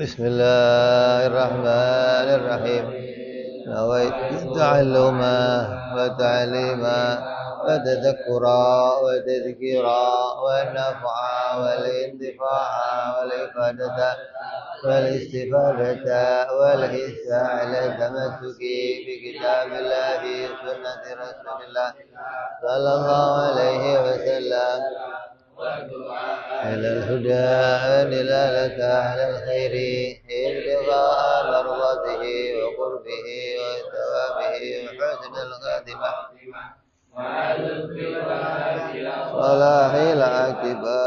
Bismillahirrahmanirrahim. Nawaitu ta'alluma wa ta'lima wa tadhakkura wa tadhkira wa naf'a wal intifa'a wal ifadata wal istifadata wal hissa ala tamassuki bi kitabillahi sunnati rasulillah sallallahu alaihi wasallam إلى الهدى دلالة على الخير ابتغاء مرضاته وقربه وثوابه وحسن الخاتمة صلاح العاقبة.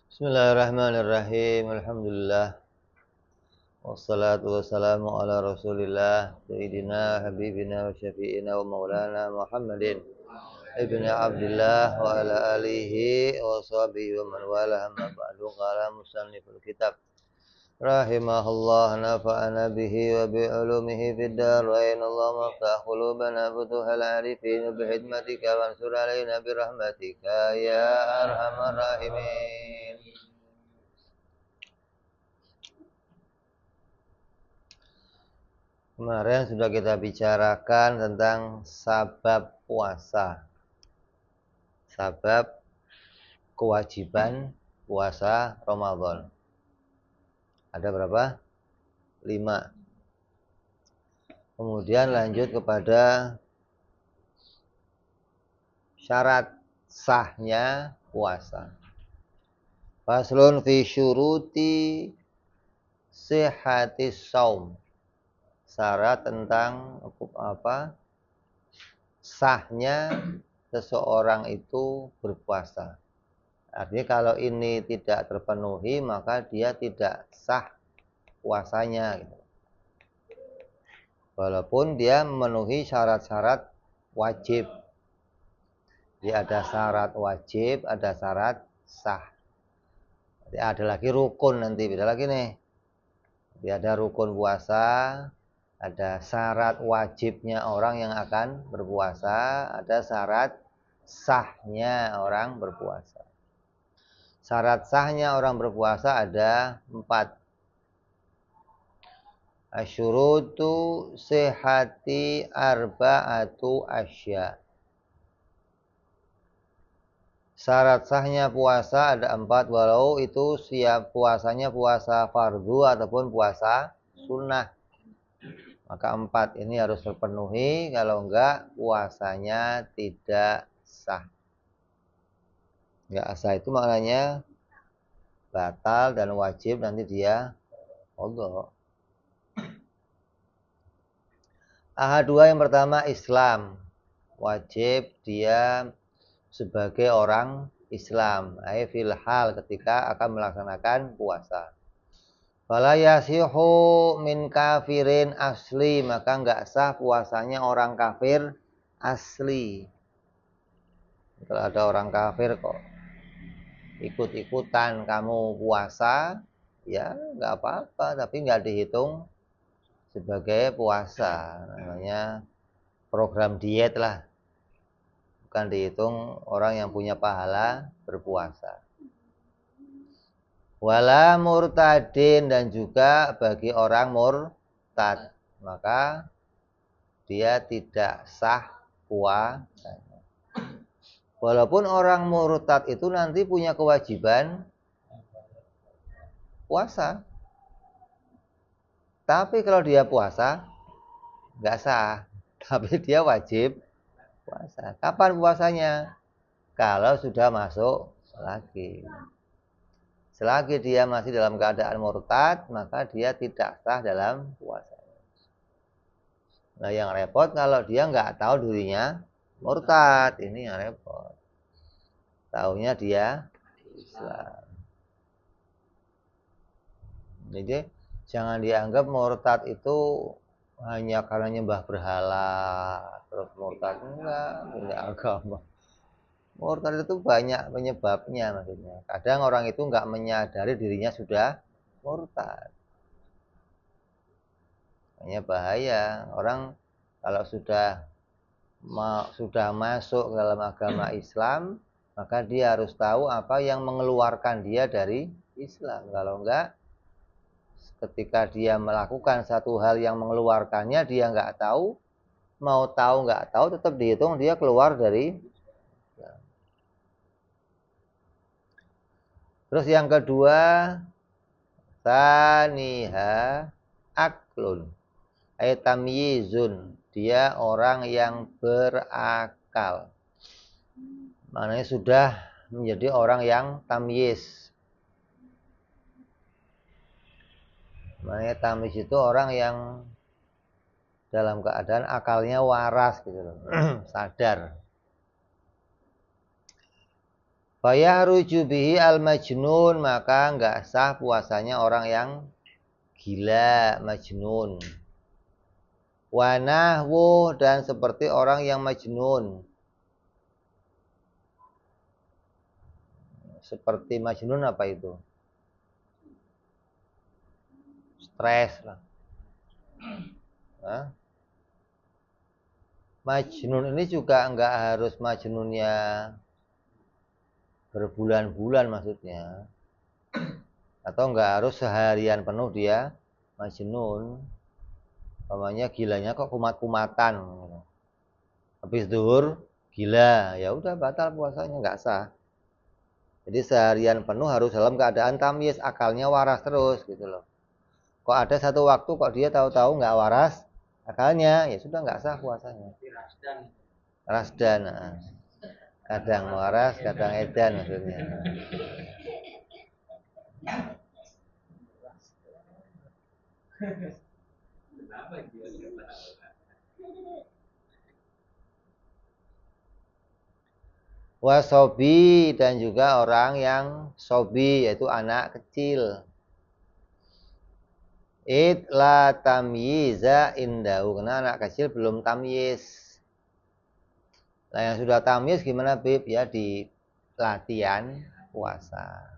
Bismillahirrahmanirrahim. Alhamdulillah. Wassalatu wassalamu ala rasulillah Sayyidina Habibina wa syafi'ina wa maulana Muhammadin Ibn Abdillah wa ala alihi wa sahbihi wa man wala amma ba'du. Qala musanniful kitab rahimahullah nafa'ana bihi wa bi'ulumihi fid darain. Allahumma aftah qulubana futuhal arifin bihidmatika wansur alaina birahmatika ya arhamar rahimin. Kemarin sudah kita bicarakan tentang sabab puasa, sabab kewajiban puasa Ramadan. Ada berapa? 5. Kemudian lanjut kepada syarat sahnya puasa. Faslun fi syuruti sihhatis shaum. Syarat tentang apa? Sahnya seseorang itu berpuasa. Artinya kalau ini tidak terpenuhi maka dia tidak sah puasanya gitu. Walaupun dia memenuhi syarat-syarat wajib. Dia ada syarat wajib, ada syarat sah. Jadi ada lagi rukun nanti, beda lagi nih. Dia ada rukun puasa, ada syarat wajibnya orang yang akan berpuasa, ada syarat sahnya orang berpuasa. Syarat sahnya orang berpuasa ada 4. Asyurutu sihhati arba'atu asya. Syarat sahnya puasa ada 4, walau itu siap puasanya puasa fardu ataupun puasa sunnah. Maka 4 ini harus terpenuhi, kalau enggak puasanya tidak sah. Enggak sah itu maknanya batal dan wajib nanti dia qadha. Ahadua yang pertama Islam. Wajib dia sebagai orang Islam, ai fil hal ketika akan melaksanakan puasa. Fala yasihu min kafirin asli, maka enggak sah puasanya orang kafir asli. Kalau ada orang kafir kok ikut-ikutan kamu puasa, ya enggak apa-apa, tapi enggak dihitung sebagai puasa. Namanya program diet lah. Bukan dihitung orang yang punya pahala berpuasa. Wala murtadin, dan juga bagi orang murtad maka dia tidak sah puasanya. Walaupun orang murtad itu nanti punya kewajiban puasa, tapi kalau dia puasa nggak sah, tapi dia wajib puasa. Kapan puasanya? Kalau sudah masuk lagi. Selagi dia masih dalam keadaan murtad, maka dia tidak sah dalam puasa. Nah yang repot kalau dia nggak tahu dirinya murtad, ini yang repot. Taunya dia Islam. Jadi jangan dianggap murtad itu hanya karena nyembah berhala, terus murtad. Enggak, punya agama. Murtad itu banyak penyebabnya maksudnya. Kadang orang itu nggak menyadari dirinya sudah murtad. Hanya bahaya. Orang Kalau sudah masuk dalam agama Islam, maka dia harus tahu apa yang mengeluarkan dia dari Islam. Kalau enggak, ketika dia melakukan satu hal yang mengeluarkannya, dia enggak tahu, mau tahu enggak tahu, tetap dihitung dia keluar dari Islam. Terus yang kedua, taniha aklun, tamyizun, dia orang yang berakal. Maknanya sudah menjadi orang yang tamyiz. Maknanya tamyiz itu orang yang dalam keadaan akalnya waras gitu loh. Sadar. Fayahruju bihi al-majnun, maka enggak sah puasanya orang yang gila, majnun. Wa nahwu, dan seperti orang yang majnun. Seperti majnun apa itu? Stres lah. Hah? Majnun ini juga enggak harus majnunnya berbulan-bulan maksudnya. Atau enggak harus seharian penuh dia majnun. Namanya gilanya kok kumat-kumatan. Habis zuhur gila, ya udah batal puasanya, enggak sah. Jadi seharian penuh harus dalam keadaan tamyiz, akalnya waras terus gitu loh. Kok ada satu waktu kok dia tahu-tahu nggak waras akalnya, ya sudah nggak sah puasanya. Rasdan, kadang waras, kadang edan maksudnya. Wasobi, dan juga orang yang sobi, yaitu anak kecil. La tamyiza indahu, karena anak kecil belum tamyiz. Nah yang sudah tamyiz gimana Bib? Ya di latihan puasa.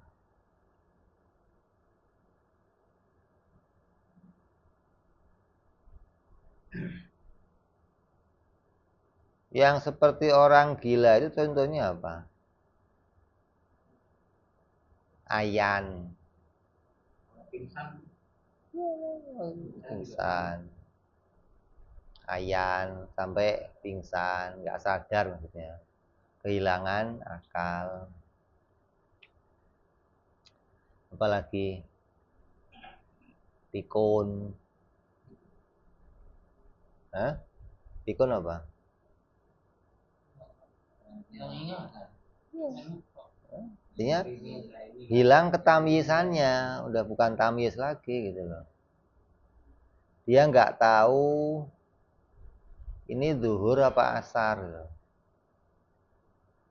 Yang seperti orang gila itu contohnya apa? Ayan. Pingsan. Ayan sampai pingsan, nggak sadar maksudnya. Kehilangan akal. Apalagi pikun. Hah? Pikun apa? Artinya hilang ketamyisannya, udah bukan tamyiz lagi gitu loh. Dia nggak tahu ini zuhur apa asar gitu.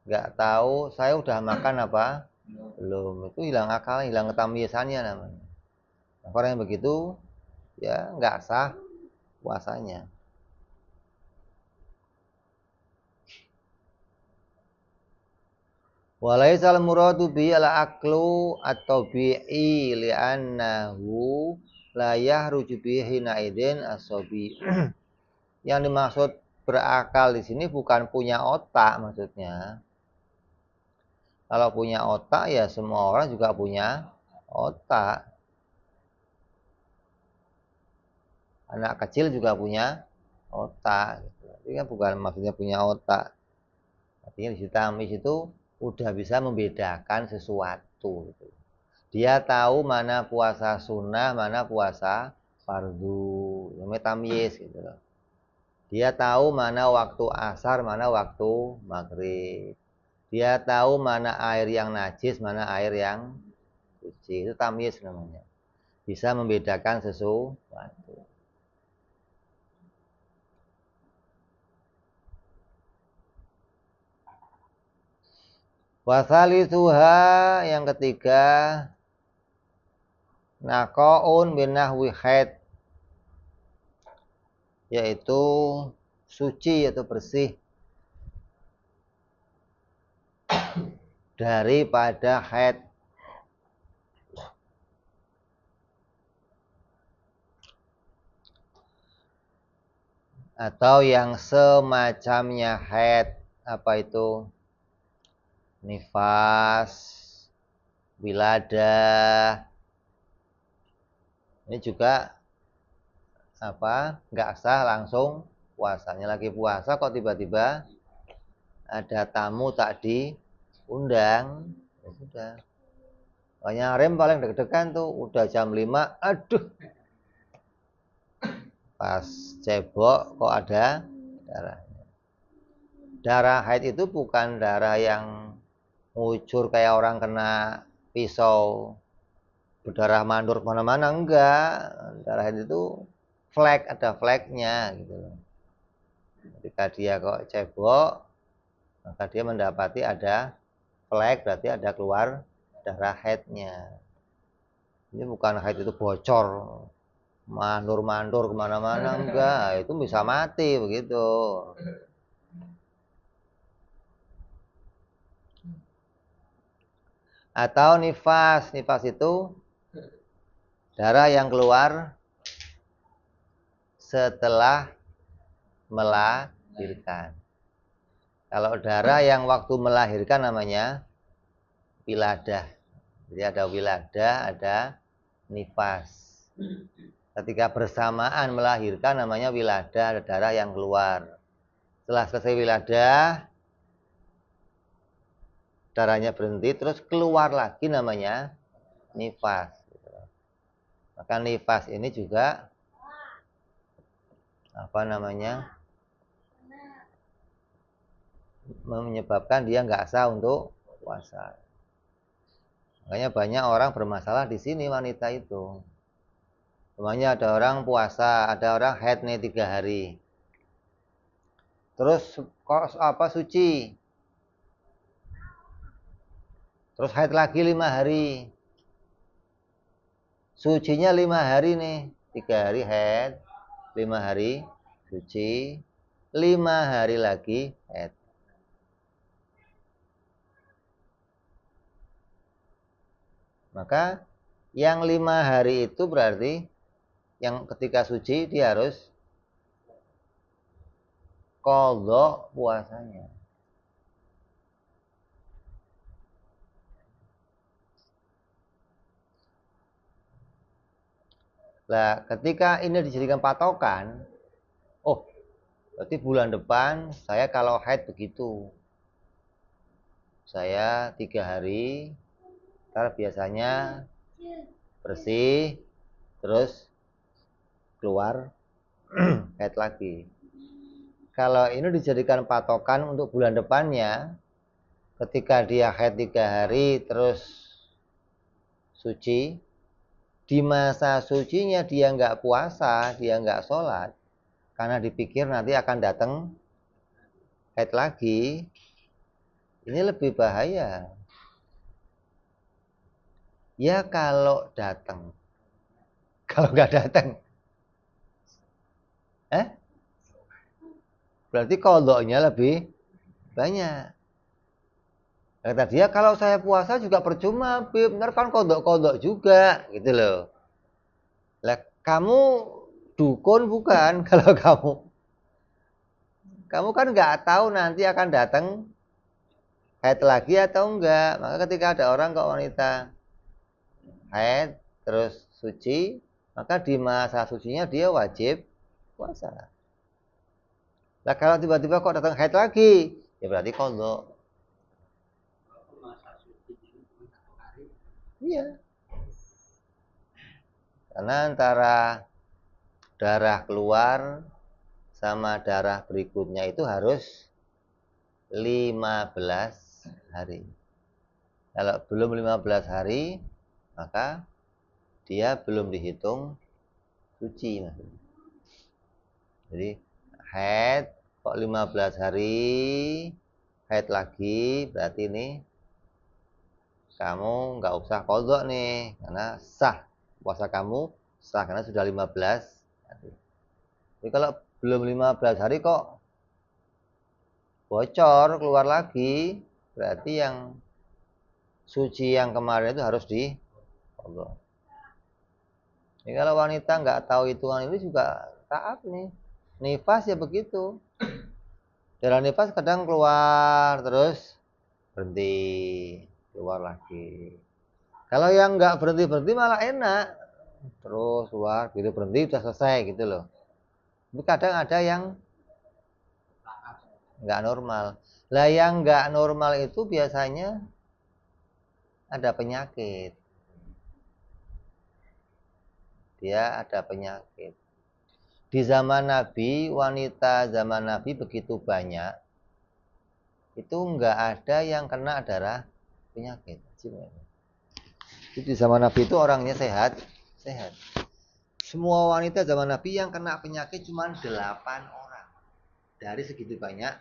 Nggak tahu saya udah makan apa belum. Itu hilang akal, hilang ketamyisannya namanya. Nah, orang yang begitu ya nggak sah puasanya. Walaisal muradu bi ala aklu at-tabi'i li'annahu la yahruju bihi naidin as-sabi. Yang dimaksud berakal di sini bukan punya otak maksudnya. Kalau punya otak ya semua orang juga punya otak. Anak kecil juga punya otak. Ini kan bukan maksudnya punya otak. Artinya di tamis itu udah bisa membedakan sesuatu. Dia tahu mana puasa sunnah, mana puasa fardu, namanya tamyiz gitu loh. Dia tahu mana waktu asar, mana waktu maghrib. Dia tahu mana air yang najis, mana air yang suci. Itu tamyiz namanya. Bisa membedakan sesuatu. Wasalisuha, yang ketiga, naqaun binahwi haid, yaitu suci atau bersih daripada haid. atau yang semacamnya haid, apa itu? Nifas, wiladah. Ini juga apa? Nggak sah langsung puasanya. Lagi puasa kok tiba-tiba ada tamu tak diundang, ya sudah. Makanya rem paling deg-degan tuh udah jam 5, aduh. Pas cebok kok ada darah. Darah haid itu bukan darah yang ngucur kayak orang kena pisau berdarah mandor kemana-mana, enggak. Darah haid itu flek, ada fleknya gitu. Ketika dia kok cebok, maka dia mendapati ada flek, berarti ada keluar darah haidnya. Ini bukan haid itu bocor, mandor-mandor kemana-mana, enggak. Itu bisa mati begitu. Atau nifas. Nifas itu darah yang keluar setelah melahirkan. Kalau darah yang waktu melahirkan namanya wiladah. Jadi ada wiladah, ada nifas. Ketika bersamaan melahirkan namanya wiladah, ada darah yang keluar. Setelah selesai wiladah, darahnya berhenti, terus keluar lagi namanya nifas. Maka nifas ini juga apa namanya, menyebabkan dia nggak sah untuk puasa. Makanya banyak orang bermasalah di sini wanita itu. Semuanya ada orang puasa, ada orang haid nih 3 hari. Terus kok apa suci? Terus haid lagi 5 hari. Sucinya 5 hari nih. 3 hari haid, 5 hari suci, 5 hari lagi haid. Maka yang 5 hari itu berarti yang ketika suci dia harus qadha puasanya. Nah, ketika ini dijadikan patokan, oh, berarti bulan depan saya kalau haid begitu. Saya 3 hari, ntar biasanya bersih, terus keluar haid lagi. Kalau ini dijadikan patokan untuk bulan depannya, ketika dia haid 3 hari, terus suci, di masa sucinya dia nggak puasa, dia nggak sholat, karena dipikir nanti akan datang haid lagi, ini lebih bahaya. Ya kalau datang, kalau nggak datang, berarti qadhanya lebih banyak. Kata dia, kalau saya puasa juga percuma, Bib, ntar kan kodok juga, gitu loh. Lah, kamu dukun bukan? Kalau kamu kan nggak tahu nanti akan datang haid lagi atau enggak. Maka ketika ada orang kok wanita haid terus suci, maka di masa sucinya dia wajib puasa. Lah kalau tiba-tiba kok datang haid lagi, ya berarti kodok. Iya. Karena antara darah keluar sama darah berikutnya itu harus 15 hari. Kalau belum 15 hari, maka dia belum dihitung suci. Jadi haid kok 15 hari, haid lagi, berarti ini kamu nggak usah qadha nih, karena sah puasa kamu sah karena sudah 15 hari. Jadi kalau belum 15 hari kok bocor keluar lagi, berarti yang suci yang kemarin itu harus di qadha. Jadi kalau wanita nggak tahu hitungan ini juga taat nih. Nifas ya begitu. Darah nifas kadang keluar terus berhenti, keluar lagi. Kalau yang nggak berhenti malah enak, terus keluar gitu, berhenti udah selesai gitu loh. Tapi kadang ada yang nggak normal. Lah yang nggak normal itu biasanya ada penyakit. Dia ada penyakit. Di zaman Nabi, wanita zaman Nabi begitu banyak, itu nggak ada yang kena darah penyakit. Jadi di zaman Nabi itu orangnya sehat, sehat. Semua wanita zaman Nabi yang kena penyakit cuma 8 orang. Dari segitu banyak.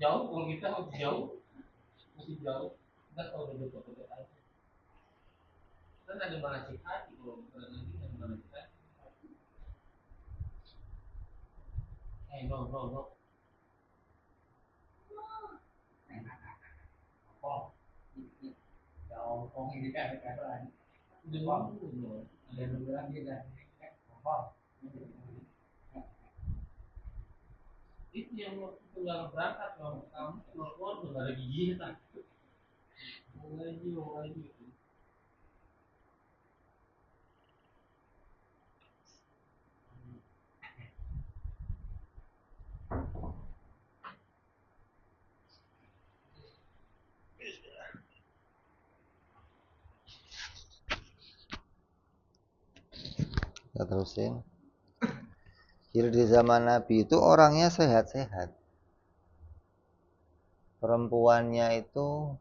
Jauh kalau kita jauh masih jauh kita kalau udah dekat aja kan ada manasik hati kalau bukan lagi ada manasik hati no oh ini kan ada dulu lagi dah oh itu yang waktu tunggal berangkat kalau kamu keluar udah ada gigitan mau lagi Kita terusin. Jadi di zaman Nabi itu orangnya sehat-sehat. Perempuannya itu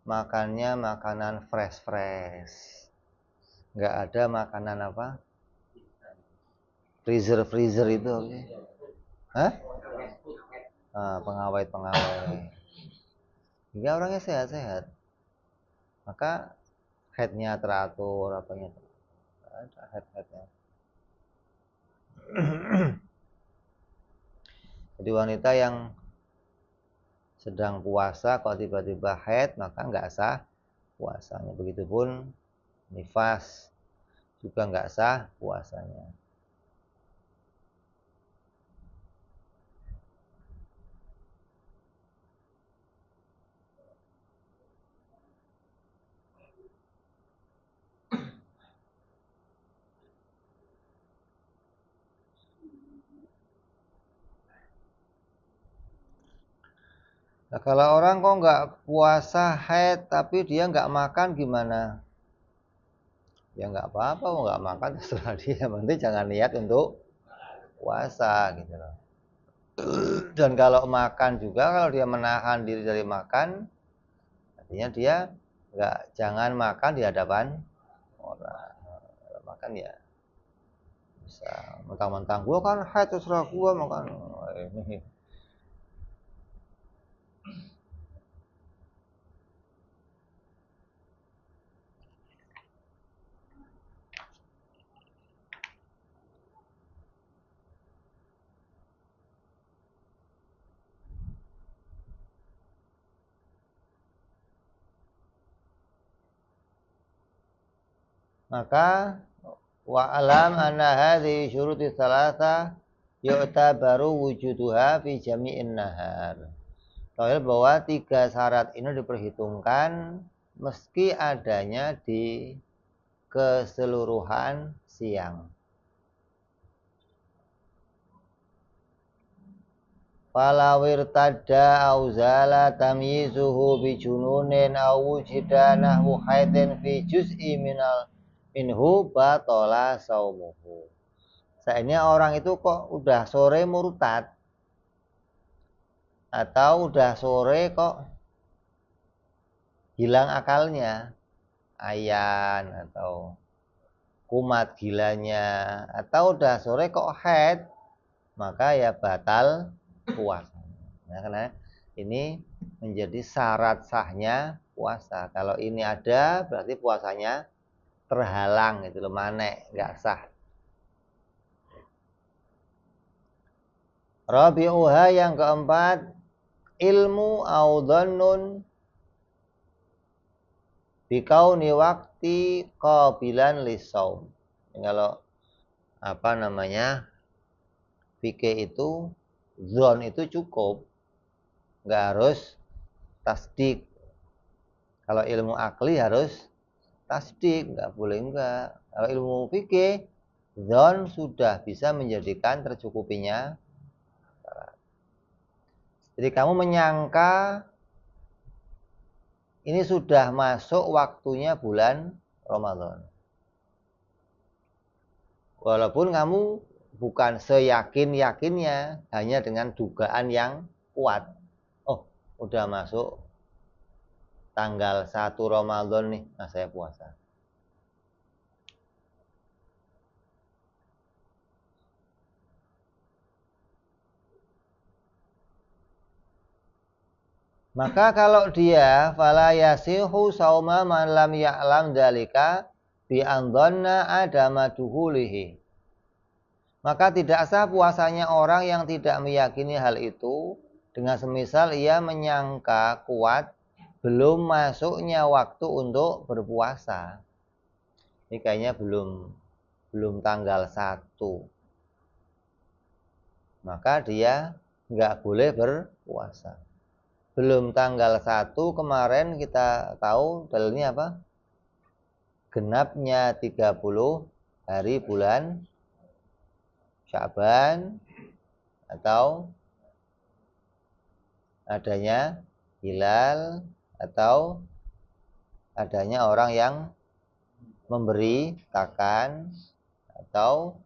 makannya makanan fresh-fresh. Nggak ada makanan apa? Freezer-freezer itu. Hah? Pengawet-pengawet. Hingga orangnya sehat-sehat. Maka headnya teratur, apanya ada head-headnya. Jadi wanita yang sedang puasa kalau tiba-tiba head maka nggak sah puasanya. Begitupun nifas juga nggak sah puasanya. Nah, kalau orang kok nggak puasa haid tapi dia nggak makan gimana? Ya nggak apa-apa, mau nggak makan terserah dia. Yang penting jangan niat untuk puasa gitu loh. Dan kalau makan juga, kalau dia menahan diri dari makan, artinya dia jangan makan di hadapan orang. Kalau makan ya bisa mentang-mentang gua kan haid terserah gua makan. Ini maka wa alam anna hadhihi syuruti thalatha yu'tabaru wujuduha fi jami'in nahar. Tahu bahwa 3 syarat ini diperhitungkan meski adanya di keseluruhan siang. Falawir tada auzala tamyizuhu bijununin aw wujida nahwu haidin fi juz'i minhu batola saumuhu. Seandainya orang itu kok udah sore murtad atau udah sore kok hilang akalnya, ayan atau kumat gilanya, atau udah sore kok haid, maka ya batal puasa. Nah, karena ini menjadi syarat sahnya puasa. Kalau ini ada berarti puasanya terhalang gitu loh, manek, nggak sah. Rabi'uha yang keempat, ilmu au dhannun bikauni waqti qabilan lisaum. Kalau apa namanya? Fikih itu zon itu cukup, nggak harus tasdik. Kalau ilmu akli harus tasdik, nggak boleh enggak. Kalau ilmu fikih zon sudah bisa menjadikan tercukupinya. Jadi kamu menyangka ini sudah masuk waktunya bulan Ramadan. Walaupun kamu bukan seyakin-yakinnya, hanya dengan dugaan yang kuat. Oh, udah masuk tanggal 1 Ramadan nih, nah saya puasa. Maka kalau dia fala yasihu sauma man lam ya'lam dzalika bi andhanna adama duhulihi. Maka tidak sah puasanya orang yang tidak meyakini hal itu dengan semisal ia menyangka kuat belum masuknya waktu untuk berpuasa. Ini kayaknya belum tanggal 1. Maka dia nggak boleh berpuasa. Belum tanggal 1 kemarin kita tahu dalilnya apa? Genapnya 30 hari bulan Sya'ban atau adanya hilal atau adanya orang yang memberi takan atau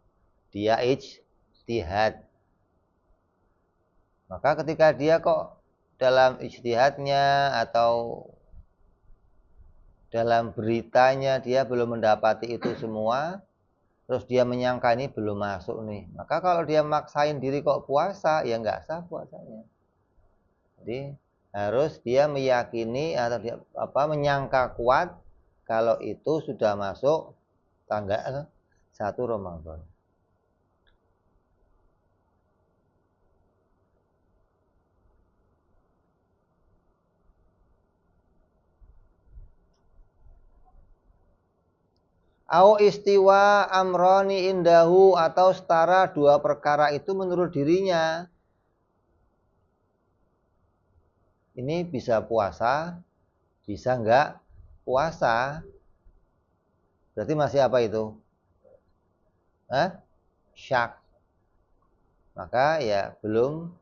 dia ijtihad. Maka ketika dia kok dalam ijtihadnya atau dalam beritanya dia belum mendapati itu semua, terus dia menyangka ini belum masuk nih, maka kalau dia maksain diri kok puasa, ya nggak sah puasanya. Jadi harus dia meyakini atau dia menyangka kuat kalau itu sudah masuk tanggal 1 Ramadan. Au istiwa amroni indahu, atau setara 2 perkara itu menurut dirinya. Ini bisa puasa, bisa enggak puasa. Berarti masih apa itu? Syak. Maka ya belum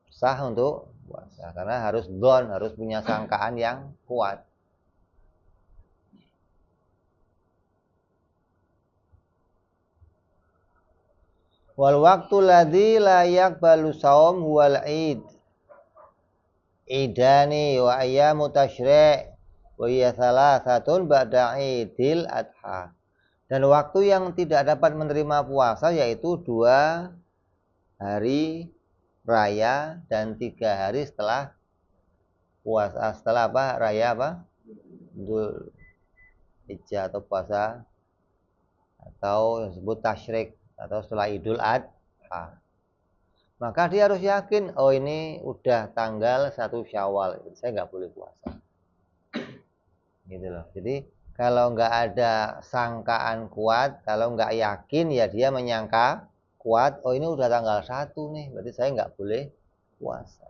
sah untuk puasa. Karena harus don, harus punya sangkaan yang kuat. Wal waktu ladzi la yaqbalu shaum huwal id. Idani wa ayyamu tasyri' wa hiya thalathatun ba'da idil adha. Dan waktu yang tidak dapat menerima puasa yaitu 2 hari raya dan 3 hari setelah puasa. Setelah apa? Raya apa? Dzul Hijjah atau puasa, atau yang disebut tasyrik, atau setelah Idul Adha. Maka dia harus yakin, oh ini udah tanggal 1 Syawal, saya nggak boleh puasa. Gitu loh. Jadi kalau nggak ada sangkaan kuat, kalau nggak yakin ya dia menyangka kuat, oh ini udah tanggal 1 nih, berarti saya nggak boleh puasa.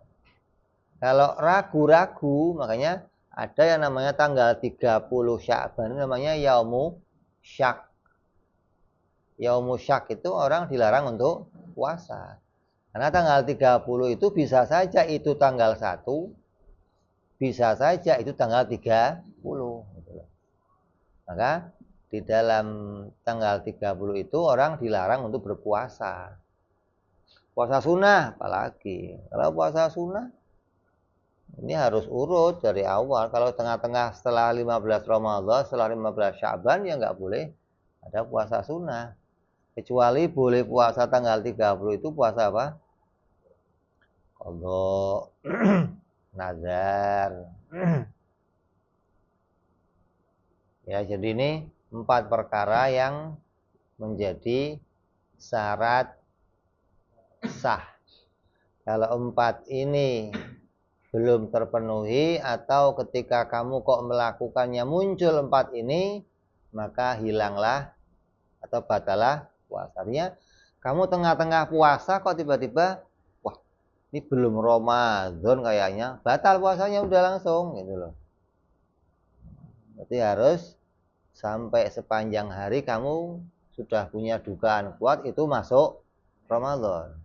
Kalau ragu-ragu, makanya ada yang namanya tanggal 30 Sya'ban, namanya Yaumu Syak. Yaumu Syak itu orang dilarang untuk puasa. Karena tanggal 30 itu bisa saja itu tanggal 1, bisa saja itu tanggal 30. Maka di dalam tanggal 30 itu orang dilarang untuk berpuasa. Puasa sunnah apalagi. Kalau puasa sunnah ini harus urut dari awal. Kalau tengah-tengah setelah 15 Ramadan, setelah 15 Sya'ban ya nggak boleh ada puasa sunnah. Kecuali boleh puasa tanggal 30 itu puasa apa? Qadha, nazar. Ya, jadi ini 4 perkara yang menjadi syarat sah. Kalau 4 ini belum terpenuhi atau ketika kamu kok melakukannya muncul 4 ini, maka hilanglah atau batalah puasa. Artinya kamu tengah-tengah puasa kok tiba-tiba, wah ini belum Ramadan kayaknya, batal puasanya udah langsung gitu loh. Berarti harus sampai sepanjang hari kamu sudah punya dugaan kuat itu masuk Ramadan.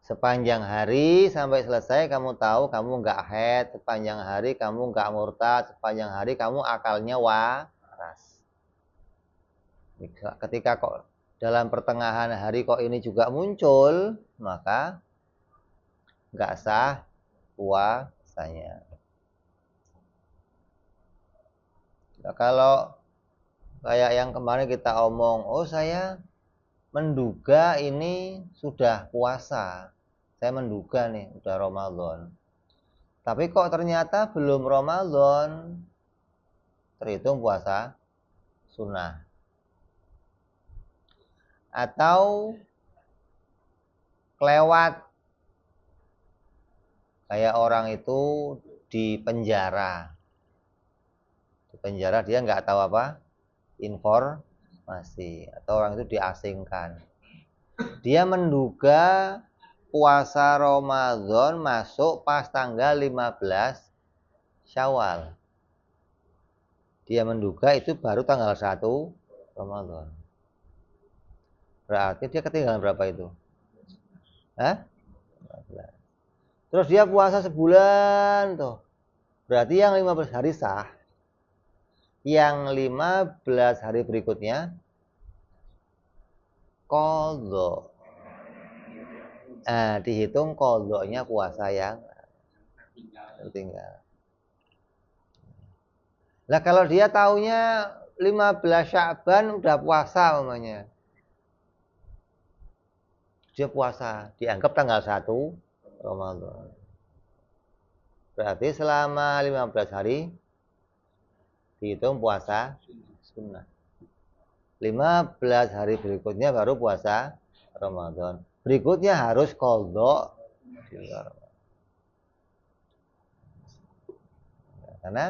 Sepanjang hari sampai selesai kamu tahu kamu nggak haid, sepanjang hari kamu nggak murtad, sepanjang hari kamu akalnya waras. Ketika kok dalam pertengahan hari kok ini juga muncul, maka nggak sah puasanya. Nah, kalau kayak yang kemarin kita omong, oh saya menduga ini sudah puasa. Saya menduga nih udah Ramadan. Tapi kok ternyata belum Ramadan, terhitung puasa sunnah. Atau kelewat, kayak orang itu di penjara. Di penjara dia nggak tahu apa informasi, atau orang itu diasingkan. Dia menduga puasa Ramadan masuk pas tanggal 15 Syawal. Dia menduga itu baru tanggal 1 Ramadan. Berarti dia ketinggalan berapa itu? Hah? 15. Terus dia puasa sebulan tuh. Berarti yang 15 hari sah. Yang 15 hari berikutnya qadha. Dihitung qadhanya puasa yang tertinggal. Nah kalau dia taunya 15 Sya'ban udah puasa namanya. Dia puasa, dianggap tanggal 1 Ramadan. Berarti selama 15 hari dihitung puasa sunnah. 15 hari berikutnya baru puasa Ramadan. Berikutnya harus qadha di luar Ramadan. Karena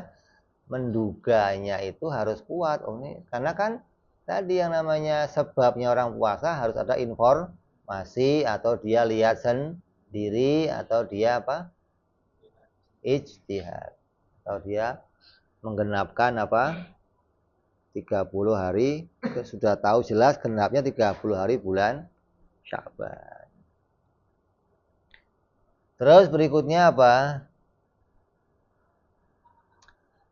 menduganya itu harus kuat. Oh ini karena kan tadi yang namanya sebabnya orang puasa harus ada informasi, atau dia lihat sendiri, atau dia apa? Ijtihad, atau dia menggenapkan apa? 30 hari, sudah tahu jelas genapnya 30 hari bulan Sya'ban. Terus berikutnya apa?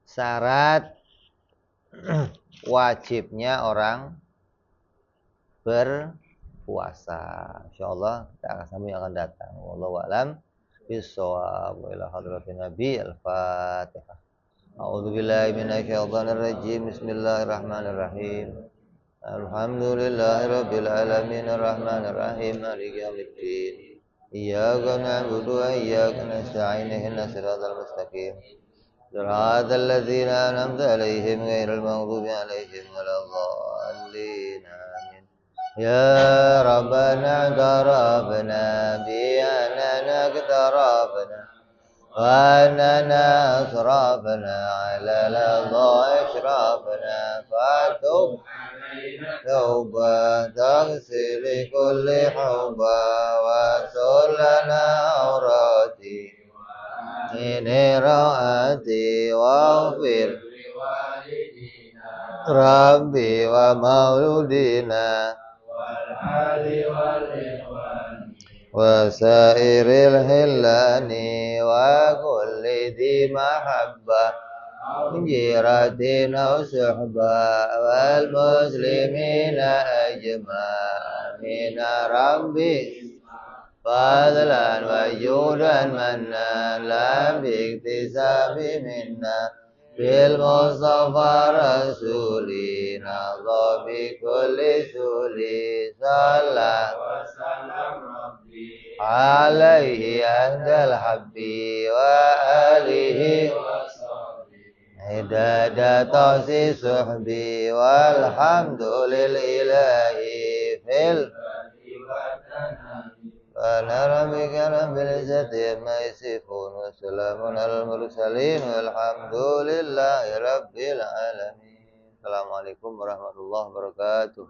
Syarat wajibnya orang berpuasa. Insyaallah kita akan sambung yang akan datang. Wallahu a'lam bishawab. Wa ila hadratin Nabi al-Fatihah. A'udzu billahi minasyaitonir rajim. Bismillahirrahmanirrahim. Alhamdulillahirabbil alamin arrahmanir rahim maliki yaumiddin. Iyyaka na'budu wa iyyaka nasta'in ihdinas siratal mustaqim. Siratal ladzina an'amta 'alaihim ghairil maghdubi 'alaihim waladdallin. Amin. Ya Rabbana tarabna bi anana tarabna wa anana asrafna 'ala al-adha ishrafna fatub توبة تغسل كل حوبة وسلنا عوراتي من رأتي واغفر ربي ومولودنا وسائر الهلان وكل ذي محبة من جيرة أو صحبة والمسلمين أجمعين ربي فضلا وجودا منا لا باكتساب منا بالمصطفى رسولي نضى بكل سولي صلى عليه عند الحب وآله عداد توسي صحبي والحمد لله في ربك رب العزة عما يصفون وسلام على المرسلين والحمد لله رب العالمين. Assalamualaikum warahmatullahi wabarakatuh.